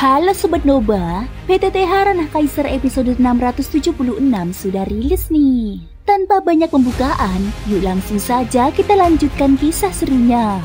Halo Sobat Noba, PTTH Ranah Kaisar episode 676 sudah rilis nih. Tanpa banyak pembukaan, yuk langsung saja kita lanjutkan kisah serunya.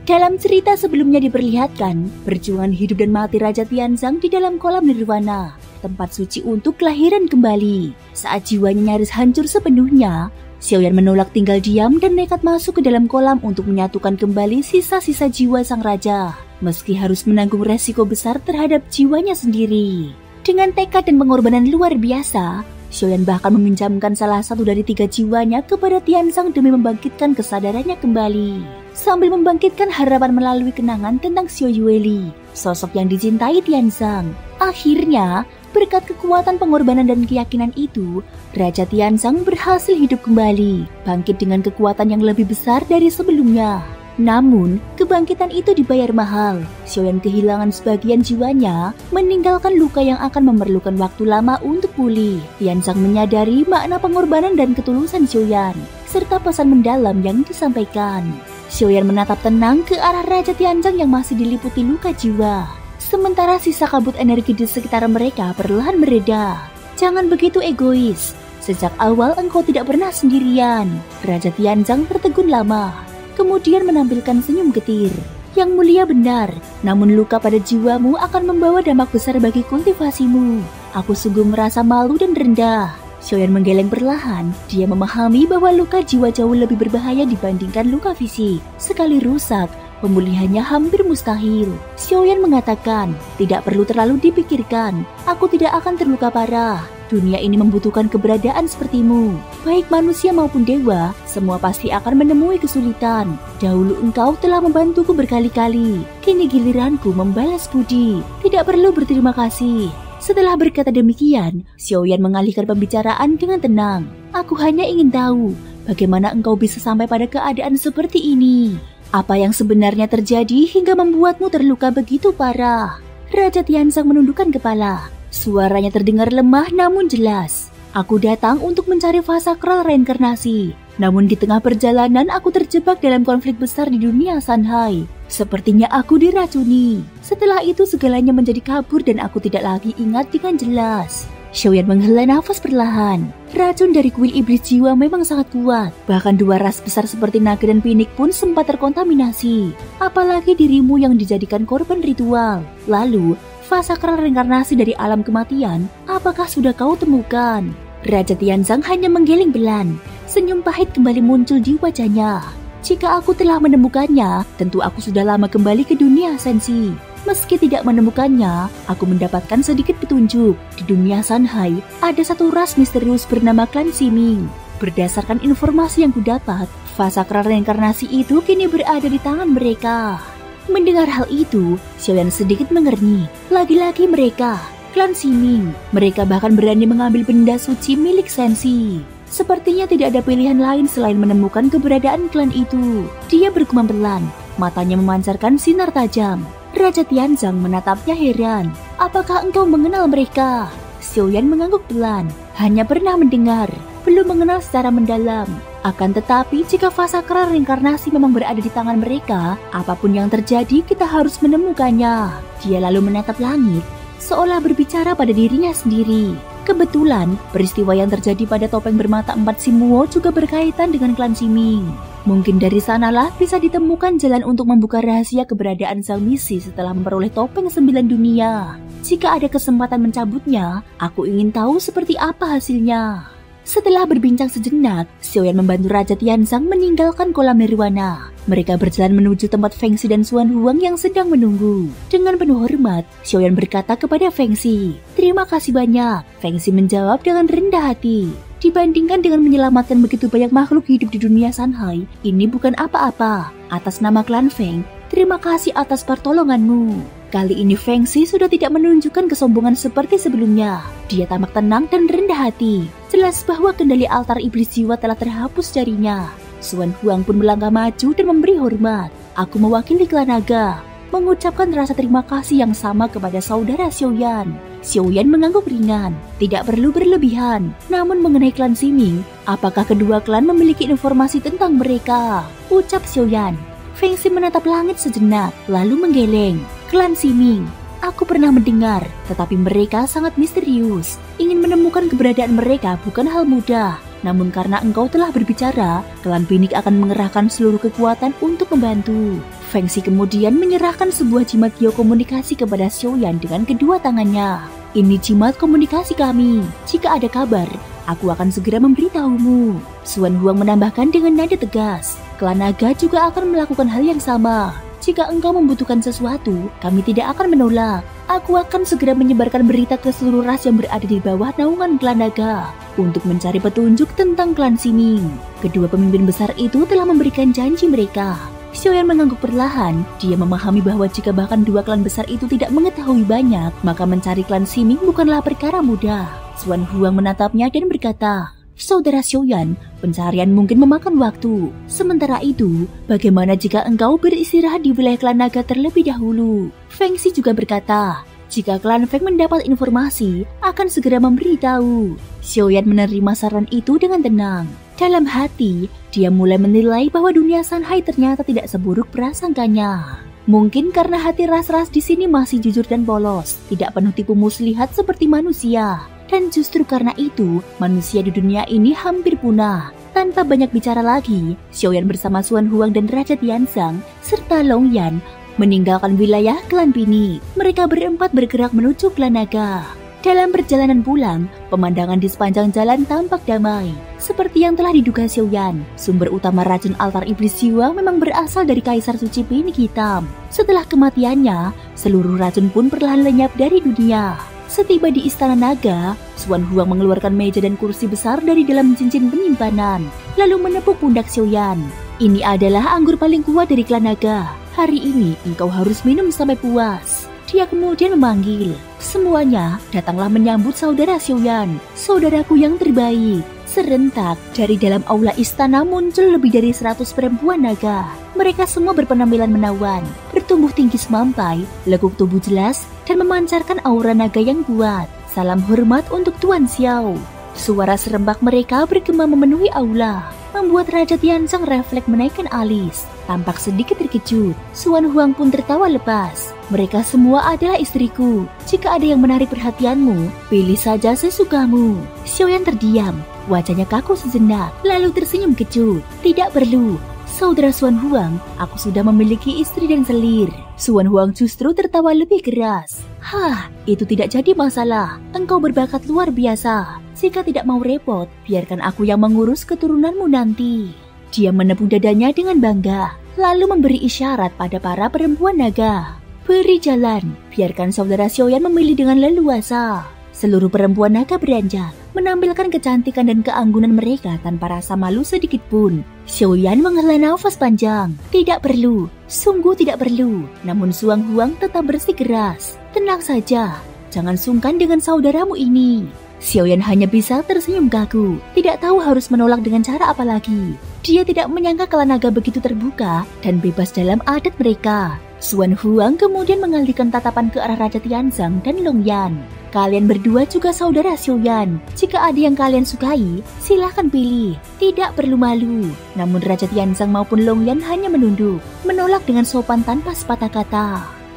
Dalam cerita sebelumnya diperlihatkan perjuangan hidup dan mati Raja Tianzang di dalam kolam nirwana, tempat suci untuk kelahiran kembali. Saat jiwanya nyaris hancur sepenuhnya, Xiaoyan menolak tinggal diam dan nekat masuk ke dalam kolam untuk menyatukan kembali sisa-sisa jiwa sang raja, meski harus menanggung resiko besar terhadap jiwanya sendiri. Dengan tekad dan pengorbanan luar biasa, Xiaoyan bahkan meminjamkan salah satu dari 3 jiwanya kepada Tianzang demi membangkitkan kesadarannya kembali, sambil membangkitkan harapan melalui kenangan tentang Xiao Yueli, sosok yang dicintai Tianzang. Akhirnya, berkat kekuatan pengorbanan dan keyakinan itu, Raja Tianzang berhasil hidup kembali, bangkit dengan kekuatan yang lebih besar dari sebelumnya. Namun, kebangkitan itu dibayar mahal. Xiaoyan kehilangan sebagian jiwanya, meninggalkan luka yang akan memerlukan waktu lama untuk pulih. Tianzang menyadari makna pengorbanan dan ketulusan Xiaoyan, serta pesan mendalam yang disampaikan. Xiaoyan menatap tenang ke arah Raja Tianzang yang masih diliputi luka jiwa. Sementara sisa kabut energi di sekitar mereka perlahan mereda. Jangan begitu egois. Sejak awal engkau tidak pernah sendirian. Raja Tianzang tertegun lama, kemudian menampilkan senyum getir. Yang mulia benar, namun luka pada jiwamu akan membawa dampak besar bagi kultivasimu. Aku sungguh merasa malu dan rendah. Xiaoyan menggeleng perlahan. Dia memahami bahwa luka jiwa jauh lebih berbahaya dibandingkan luka fisik. Sekali rusak, pemulihannya hampir mustahil. Xiaoyan mengatakan, tidak perlu terlalu dipikirkan. Aku tidak akan terluka parah. Dunia ini membutuhkan keberadaan sepertimu. Baik manusia maupun dewa, semua pasti akan menemui kesulitan. Dahulu engkau telah membantuku berkali-kali. Kini giliranku membalas budi. Tidak perlu berterima kasih. Setelah berkata demikian, Xiaoyan mengalihkan pembicaraan dengan tenang. Aku hanya ingin tahu, bagaimana engkau bisa sampai pada keadaan seperti ini? Apa yang sebenarnya terjadi hingga membuatmu terluka begitu parah? Raja Tianzang menundukkan kepala. Suaranya terdengar lemah namun jelas. Aku datang untuk mencari fase sakral reinkarnasi. Namun di tengah perjalanan aku terjebak dalam konflik besar di dunia Sanhai. Sepertinya aku diracuni. Setelah itu segalanya menjadi kabur dan aku tidak lagi ingat dengan jelas. Xiaoyan menghela nafas perlahan. Racun dari kuil iblis jiwa memang sangat kuat. Bahkan 2 ras besar seperti naga dan pinik pun sempat terkontaminasi. Apalagi dirimu yang dijadikan korban ritual. Lalu, fase sakral reinkarnasi dari alam kematian, apakah sudah kau temukan? Raja Tianzang hanya menggeleng belan. Senyum pahit kembali muncul di wajahnya. Jika aku telah menemukannya, tentu aku sudah lama kembali ke dunia Sensi. Meski tidak menemukannya, aku mendapatkan sedikit petunjuk. Di dunia Sanhai, ada satu ras misterius bernama klan Ximing. Berdasarkan informasi yang kudapat, fase sakral reinkarnasi itu kini berada di tangan mereka. Mendengar hal itu, Xiaoyan sedikit mengernyit. Lagi-lagi mereka, klan Ximing. Mereka bahkan berani mengambil benda suci milik Sensi. Sepertinya tidak ada pilihan lain selain menemukan keberadaan klan itu. Dia bergumam pelan, matanya memancarkan sinar tajam. Raja Tianzang menatapnya heran. Apakah engkau mengenal mereka? Xiaoyan mengangguk pelan. Hanya pernah mendengar, belum mengenal secara mendalam. Akan tetapi jika fase sakral reinkarnasi memang berada di tangan mereka, apapun yang terjadi kita harus menemukannya. Dia lalu menatap langit, seolah berbicara pada dirinya sendiri. Kebetulan, peristiwa yang terjadi pada topeng bermata 4 Simuo juga berkaitan dengan klan Ximing. Mungkin dari sanalah bisa ditemukan jalan untuk membuka rahasia keberadaan sang misi setelah memperoleh topeng 9 dunia. Jika ada kesempatan mencabutnya, aku ingin tahu seperti apa hasilnya. Setelah berbincang sejenak, Xiaoyan membantu Raja Tianzang meninggalkan kolam nirwana. Mereka berjalan menuju tempat Fengxi dan Xuan Huang yang sedang menunggu. Dengan penuh hormat, Xiaoyan berkata kepada Fengxi, "Terima kasih banyak." Fengxi menjawab dengan rendah hati. Dibandingkan dengan menyelamatkan begitu banyak makhluk hidup di dunia Sanhai, ini bukan apa-apa. Atas nama klan Feng, terima kasih atas pertolonganmu. Kali ini Fengxi sudah tidak menunjukkan kesombongan seperti sebelumnya. Dia tampak tenang dan rendah hati. Jelas bahwa kendali altar iblis jiwa telah terhapus darinya. Xuan Huang pun melangkah maju dan memberi hormat. Aku mewakili klan naga, mengucapkan rasa terima kasih yang sama kepada saudara Xiaoyan. Xiaoyan mengangguk ringan, tidak perlu berlebihan. Namun mengenai klan Ximing, apakah kedua klan memiliki informasi tentang mereka? Ucap Xiaoyan. Feng Xi menatap langit sejenak, lalu menggeleng. Klan Siming, aku pernah mendengar, tetapi mereka sangat misterius. Ingin menemukan keberadaan mereka bukan hal mudah. Namun karena engkau telah berbicara, klan Binik akan mengerahkan seluruh kekuatan untuk membantu. Feng Xi kemudian menyerahkan sebuah jimat geokomunikasi kepada Xiaoyan dengan kedua tangannya. Ini jimat komunikasi kami. Jika ada kabar, aku akan segera memberitahumu. Xuan Huang menambahkan dengan nada tegas. Klan Naga juga akan melakukan hal yang sama. Jika engkau membutuhkan sesuatu, kami tidak akan menolak. Aku akan segera menyebarkan berita ke seluruh ras yang berada di bawah naungan klan Naga untuk mencari petunjuk tentang klan Siming. Kedua pemimpin besar itu telah memberikan janji mereka. Xiaoyan mengangguk perlahan. Dia memahami bahwa jika bahkan dua klan besar itu tidak mengetahui banyak, maka mencari klan Siming bukanlah perkara mudah. Xuan Huang menatapnya dan berkata, "Saudara Xiaoyan, pencarian mungkin memakan waktu. Sementara itu, bagaimana jika engkau beristirahat di wilayah klan Naga terlebih dahulu?" Feng Xi juga berkata, "Jika klan Feng mendapat informasi, akan segera memberitahu." Xiaoyan menerima saran itu dengan tenang. Dalam hati, dia mulai menilai bahwa dunia Shanghai ternyata tidak seburuk prasangkanya. Mungkin karena hati ras-ras di sini masih jujur dan polos, tidak penuh tipu muslihat seperti manusia. Dan justru karena itu, manusia di dunia ini hampir punah. Tanpa banyak bicara lagi, Xiaoyan bersama Xuan Huang dan Raja Tianzang serta Long Yan meninggalkan wilayah klan Binik. Mereka berempat bergerak menuju klan Naga. Dalam perjalanan pulang, pemandangan di sepanjang jalan tampak damai. Seperti yang telah diduga Xiaoyan, sumber utama racun altar iblis jiwa memang berasal dari Kaisar Suci Binik Hitam. Setelah kematiannya, seluruh racun pun perlahan lenyap dari dunia. Setiba di Istana Naga, Xuan Huang mengeluarkan meja dan kursi besar dari dalam cincin penyimpanan, lalu menepuk pundak Xiaoyan. "Ini adalah anggur paling kuat dari klan Naga. Hari ini engkau harus minum sampai puas." Dia kemudian memanggil. Semuanya datanglah menyambut saudara Xiaoyan, saudaraku yang terbaik. Serentak, dari dalam aula istana muncul lebih dari 100 perempuan naga. Mereka semua berpenampilan menawan, bertumbuh tinggi semampai, lekuk tubuh jelas, dan memancarkan aura naga yang kuat. Salam hormat untuk Tuan Xiao. Suara serempak mereka bergema memenuhi aula, membuat Raja Tianzang refleks menaikkan alis. Tampak sedikit terkejut, Xuan Huang pun tertawa lepas. "Mereka semua adalah istriku. Jika ada yang menarik perhatianmu, pilih saja sesukamu." Xiaoyan terdiam, wajahnya kaku sejenak, lalu tersenyum kecut. "Tidak perlu, saudara Xuan Huang, aku sudah memiliki istri dan selir." Xuan Huang justru tertawa lebih keras. "Hah, itu tidak jadi masalah. Engkau berbakat luar biasa. Jika tidak mau repot, biarkan aku yang mengurus keturunanmu nanti." Dia menepuk dadanya dengan bangga, lalu memberi isyarat pada para perempuan naga. "Beri jalan, biarkan saudara Xiaoyan memilih dengan leluasa." Seluruh perempuan naga beranjak, menampilkan kecantikan dan keanggunan mereka tanpa rasa malu sedikit pun. Xiaoyan menghela nafas panjang. "Tidak perlu, sungguh tidak perlu." Namun Xuan Huang tetap bersikeras. "Tenang saja, jangan sungkan dengan saudaramu ini." Xiaoyan hanya bisa tersenyum kaku, tidak tahu harus menolak dengan cara apa lagi. Dia tidak menyangka klan naga begitu terbuka dan bebas dalam adat mereka. Xuan Huang kemudian mengalihkan tatapan ke arah Raja Tianzang dan Long Yan. "Kalian berdua juga saudara Xiaoyan. Jika ada yang kalian sukai, silahkan pilih. Tidak perlu malu." Namun Raja Tianzang maupun Long Yan hanya menunduk, menolak dengan sopan tanpa sepatah kata.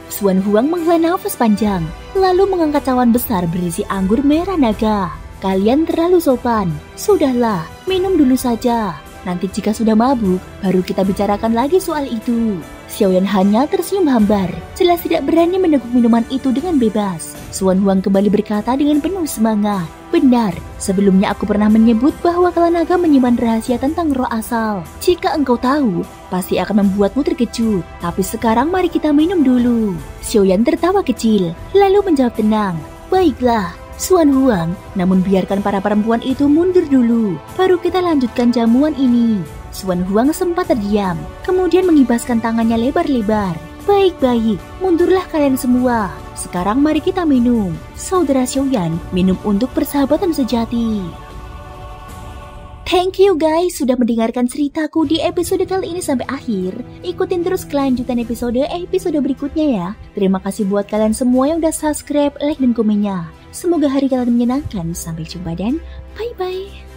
Xuan Huang menghela nafas panjang, lalu mengangkat cawan besar berisi anggur merah naga. "Kalian terlalu sopan. Sudahlah, minum dulu saja. Nanti jika sudah mabuk, baru kita bicarakan lagi soal itu." Xiaoyan hanya tersenyum hambar, jelas tidak berani meneguk minuman itu dengan bebas. Xuan Huang kembali berkata dengan penuh semangat, "Benar, sebelumnya aku pernah menyebut bahwa klan naga menyimpan rahasia tentang roh asal. Jika engkau tahu, pasti akan membuatmu terkejut. Tapi sekarang mari kita minum dulu." Xiaoyan tertawa kecil, lalu menjawab tenang, "Baiklah, Xuan Huang, namun biarkan para perempuan itu mundur dulu, baru kita lanjutkan jamuan ini." Xuan Huang sempat terdiam, kemudian mengibaskan tangannya lebar-lebar. "Baik-baik, mundurlah kalian semua. Sekarang mari kita minum. Saudara Xiaoyan, minum untuk persahabatan sejati." Thank you guys sudah mendengarkan ceritaku di episode kali ini sampai akhir. Ikutin terus kelanjutan episode berikutnya ya. Terima kasih buat kalian semua yang udah subscribe, like, dan komennya. Semoga hari kalian menyenangkan. Sampai jumpa dan bye-bye.